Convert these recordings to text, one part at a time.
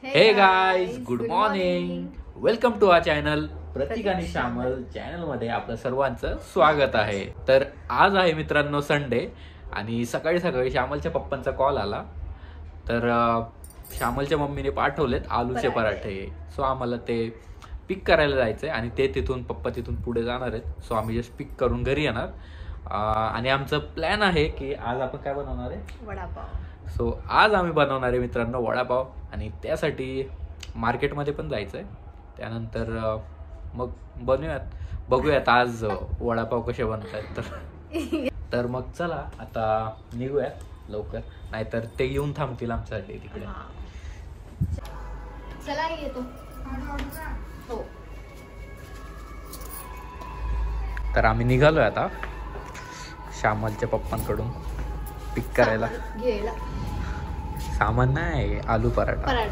हे guys, good morning. Welcome to our channel Pratik आणि Shyamal channel मध्ये आपलं सर्वांचं स्वागत आहे. तर आज आहे मित्रांनो संडे आणि सकाळी सकाळी श्यामलच्या पप्पांचा कॉल आला. तर श्यामलच्या मम्मीने पाठवलेत आलूचे पराठे. सो आम्हाला ते पिक करायला जायचंय आणि ते तिथून पप्पा तिथून पुढे जाणार आहेत. सो आम्ही जस्ट पिक करून घरी येणार. आणि आमचं प्लॅन आहे की आज आपण काय बनवणार आहे, वडापाव. सो आज आम्ही बनवणार आहे मित्रांनो वडापाव आणि त्यासाठी मार्केटमध्ये पण जायचं आहे. त्यानंतर मग बघूयात आज वडापाव कसे बनतात. तर मग चला आता निघूयात लवकर, नाहीतर ते येऊन थांबतील आमच्यासाठी तिकडे. चला येतो. हो. तर आम्ही निघालोय आता श्यामलच्या पप्पांकडून पिक करायला. घ्यायला सामान नाही, आलू पराठा.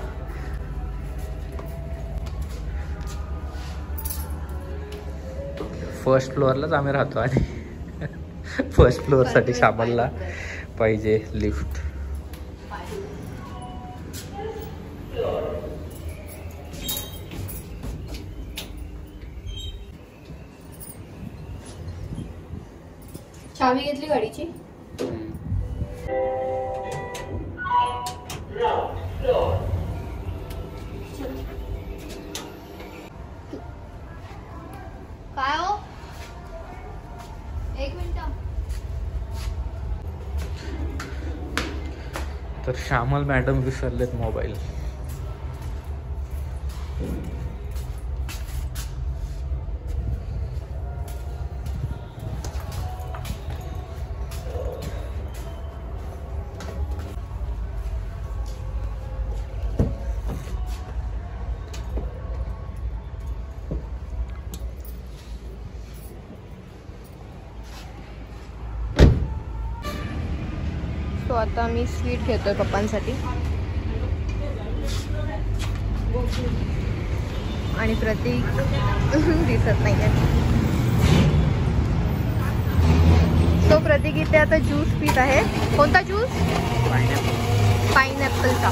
फर्स्ट फ्लोअरलाच आम्ही राहतो आणि फर्स्ट फ्लोअर साठी श्यामलला पाहिजे लिफ्ट. चावी घेतली गाडीची. काय हो, एक मिनिट. तर श्यामल मॅडम विसरलेत मोबाईल. तो आता मी स्वीट घेतोय पप्पांसाठी आणि प्रतीक दिसत नाही आहे. तो प्रतीक इथे आता ज्यूस पीत आहे. कोणता ज्यूस? पाइनएप्पलचा.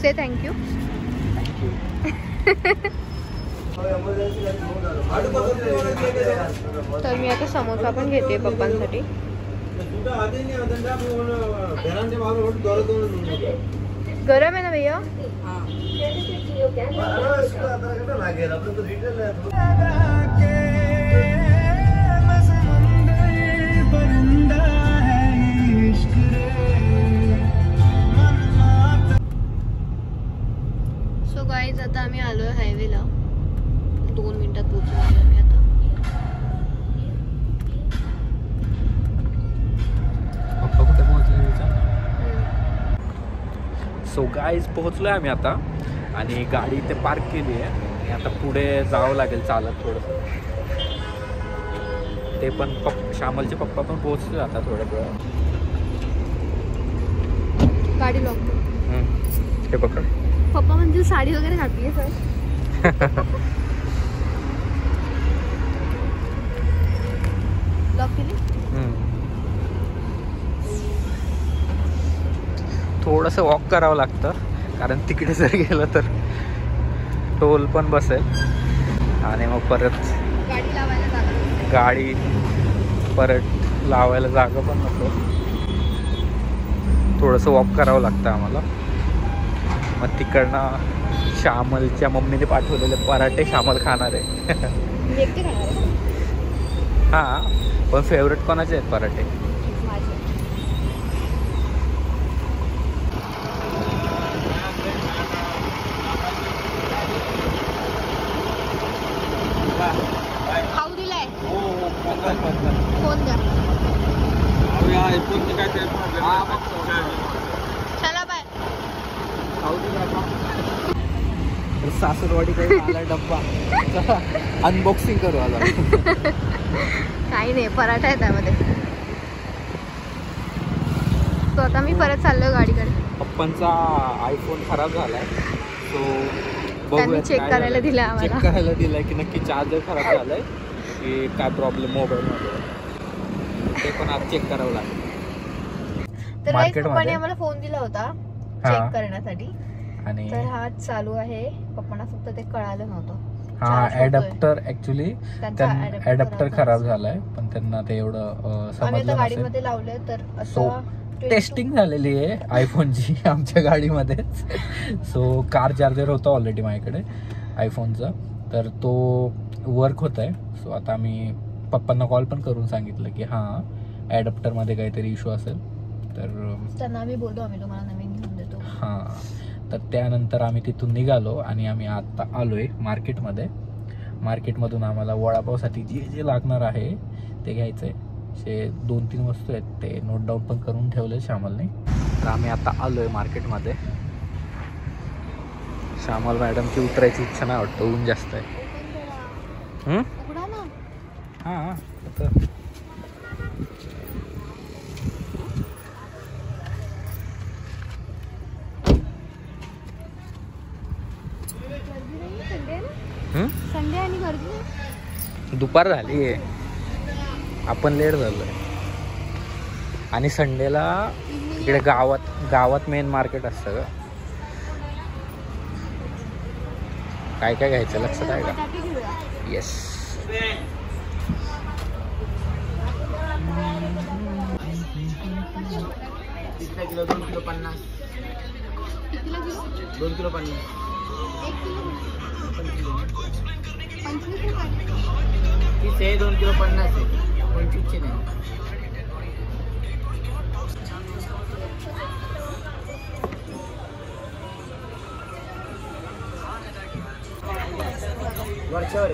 Say thank you. तर मी आता समोसा पण घेते पप्पांसाठी. गरम आहे ना भैया? सो गाईज आता आम्ही आलोय हायवेला. 2 मिनिटात पोहोचलो मी आता. पप्पा कुठे पोहोचले? सो गाईज पोहोचलोय आम्ही आता आणि गाडी इथे पार्क केली आहे आणि आता पुढे जावं लागेल चालत थोडंसं. ते पण श्यामलचे पप्पा पण पोहोचले आता थोड्या वेळात. गाडी लॉक कर. हे पकड. पप्पा म्हणजे साडी वगैरे घातली सर. लॉक केली. थोडंसं वॉक करावं लागतं कारण तिकडे जर गेलं तर टोल पण बसेल आणि मग परत गाडी परत लावायला जागा पण नसेल. थोडंसं वॉक करावं लागतं आम्हाला. मग तिकडनं श्यामलच्या मम्मीने पाठवलेले पराठे श्यामल खाणार आहे. हां, पण फेवरेट कोणाचे आहेत पराठे? खाऊ दिलाय फोन द्या. चला बाय. सासरवाडीकडे आला डब्बा. अनबॉक्सिंग करू आला. काही नाही, पराठा आहे त्यामध्ये. तो आता मी परत चाललोय गाडीकडे. पप्पांचा आयफोन खराब झालाय, सो त्यांनी चेक करायला दिलाय आम्हाला. चेक करायला दिलाय की नक्की चार्जर खराब झालाय की काय प्रॉब्लेम मोबाईलमध्ये, ते पण आज चेक करावं लागेल. तर मार्केटमध्ये. पप्पाने आम्हाला फोन दिला होता हा. चेक करण्यासाठी, आणि तर हा चालू आहे. पप्पांना फक्त ते कळालं नव्हतं. हा charge होतोय. ऍडॅप्टर ऍक्च्युली त्यांचा ऍडॅप्टर खराब झालाय, पण त्यांना ते एवढं आम्ही समजलं आता नसेल. गाडीमध्ये लावले तर सो आता टेस्टिंग झालेली आहे आयफोनची आमच्या गाडीमध्येच. सो कार चार्जर होता ऑलरेडी माझ्याकडे आयफोनचा, तर तो वर्क होत आहे. सो आता आम्ही पप्पांना कॉल पण करून सांगितलं की हां ॲडॅप्टरमध्ये काहीतरी इश्यू असेल, तर त्यांना आम्ही बोलतो आम्ही तुम्हाला नवीन घेऊन देतो. हां. तर त्यानंतर आम्ही तिथून निघालो आणि आम्ही आत्ता आलो आहे मार्केटमध्ये. मार्केटमधून आम्हाला वडापावसाठी जे जे लागणार आहे ते घ्यायचं आहे. असे 2-3 वस्तू आहेत, ते नोट डाऊन पण करून ठेवले श्यामलने. तर आम्ही आता आलो आहे मार्केटमध्ये. श्यामल मॅडमची उतरायची इच्छा नाही वाटतं, ऊन जास्त आहे. उघडा ना. हां संडे आणि गर्दी. दुपार झाली आहे, आपण लेट झालो आहे. आणि संडेला इकडे गावात मेन मार्केट असतं का? काय काय घ्यायचं लक्षात आहे का? Yes. Kilo 2 kilo 50. 2 kilo 50. 2 kilo 50 आहे, 25 चे नाही. वरच्यावर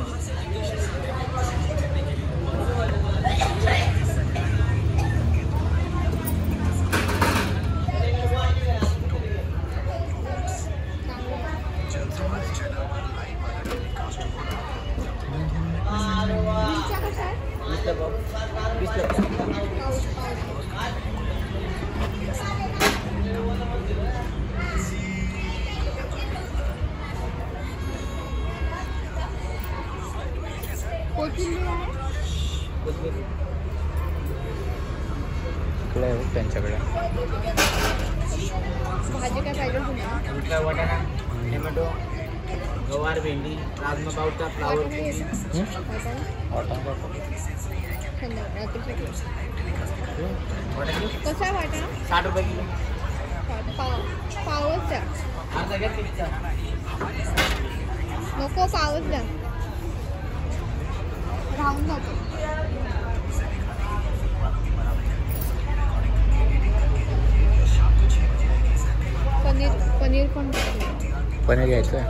त्यांच्याकडे भाजी काय पाहिजे तुम्हाला? वाटाणा, टोमॅटो, गवार, भेंडी, राजमा पावटा, फ्लावर कोबी. कसा आहे वाटाणा? 60 रुपये किलो. पावच द्या. अर्धा घ्या तिथचा. नको पावच द्या, राहून जातो. पनीर पण पनीर घ्यायचं आहे.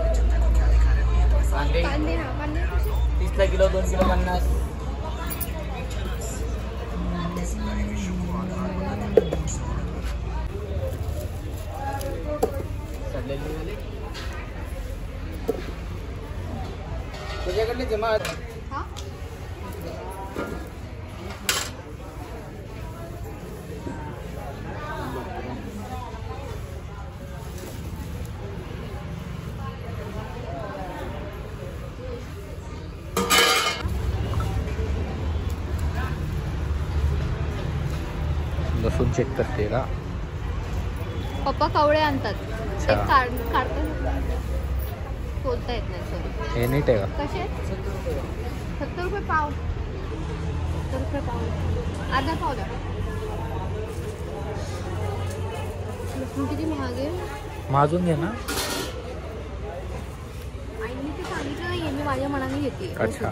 कांदे कांदे ना, कांदे कसे? 30 ला किलो, 2 किलो 50. तुझ्याकडले जमा हा? लसूण चेक करते का? पप्पा कवळे आणतात, अच्छा. ते काढतात, खोलता येत नाही. सॉरी. हे नीट आहे का? कसे आहेत? 70 रुपये पाव. 70 रुपये पाव. अर्धा पाव द्या. लसूण किती महाग आहे. भाजून घे ना. आईने ते सांगितलं नाहीये, मी माझ्या मनाने घेते. अच्छा.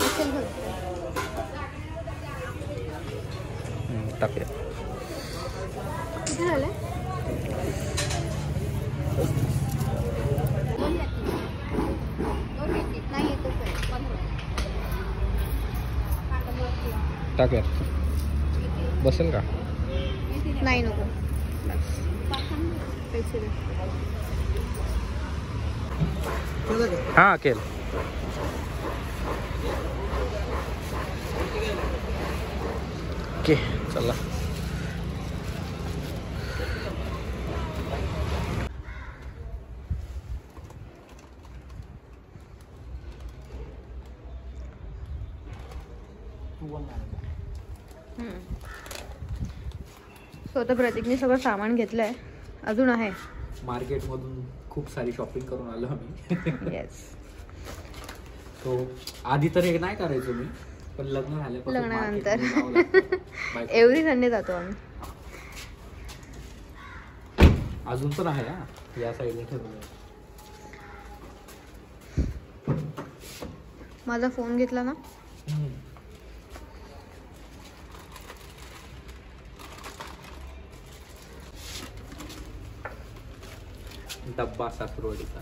असेल बघ. टाकूया. किती झाले? नाही येतो टाकूया. बसेल का? नाही, नको. पैसे दे. हां केल. ओके चला. सो आता प्रतीकने सगळं सामान घेतलंय, अजून आहे. मार्केटमधून खूप सारी शॉपिंग करून आलो आम्ही. येस. तो आधी तर हे नाही करायचो मी, पण लग्न झाल्यापासून लग्नानंतर market मध्ये जावं लागतं. एव्हरी संडे जातो आम्ही. अजून पण आहे हा, या साईडला ठेवलं. माझा फोन घेतला ना. डब्बा सासरवाडीचा.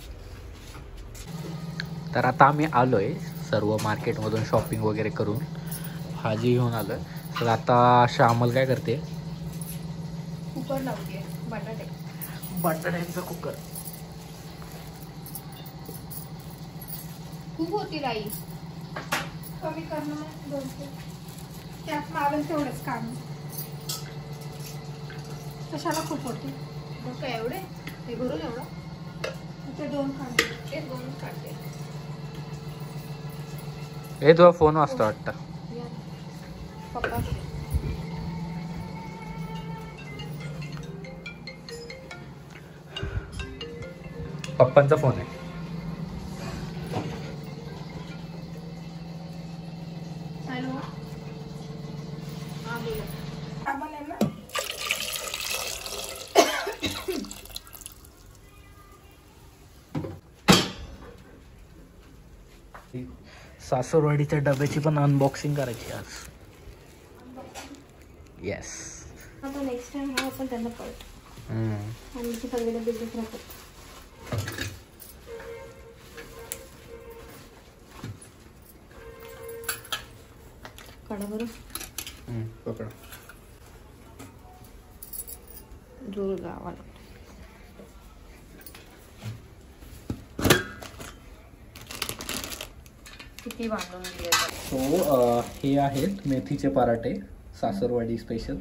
तर आता आम्ही आलोय सर्व मार्केटमधून शॉपिंग वगैरे करून भाजी घेऊन आलोय. तर आता श्यामल काय करते? कुकर लावते बटाटे. बटाट्यांचा कुकर. खूप होती राई. कमी करणं दोनशे, त्यात मावेल तेवढंच काम. कशाला खूप होते? मग काय एवढे हे भरून एवढं? ते 2 काढ. ते 2 काढते. हे तुझा फोन वाजता वाटतं. पप्पा पप्पांचा फोन आहे. हॅलो. हां बोला. सामान आहे ना. सासरवाडीच्या डब्याची पण अनबॉक्सिंग करायची आज. येस. आता नेक्स्ट टाइम हा आपण त्यांना कळतो आणि ते सगळे बिझनेस राहतात. काढा बरं. पकडा. जोर गावाला. किती बांधून दिले. सो हे आहेत मेथीचे पराठे सासरवाडी स्पेशल.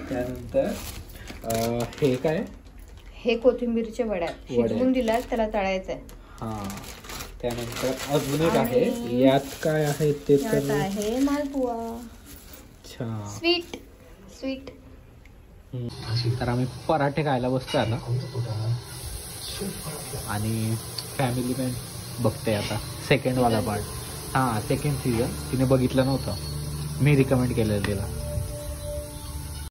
त्यानंतर हे काय? हे कोथिंबीरचे वड्या शिजवून दिल्यात, त्याला तळायचंय. हां. त्यानंतर अजून एक आहे. यात काय आहे ते तर आहे मालपुआ. अच्छा. Sweet sweet. तर आम्ही पराठे खायला बसतोय आता आणि फॅमिली मॅन बघते आता सेकंड वाला पार्ट. हां, सेकंड सीझन तिने बघितलं नव्हतं, मी रिकमेंड केलेलं तिला.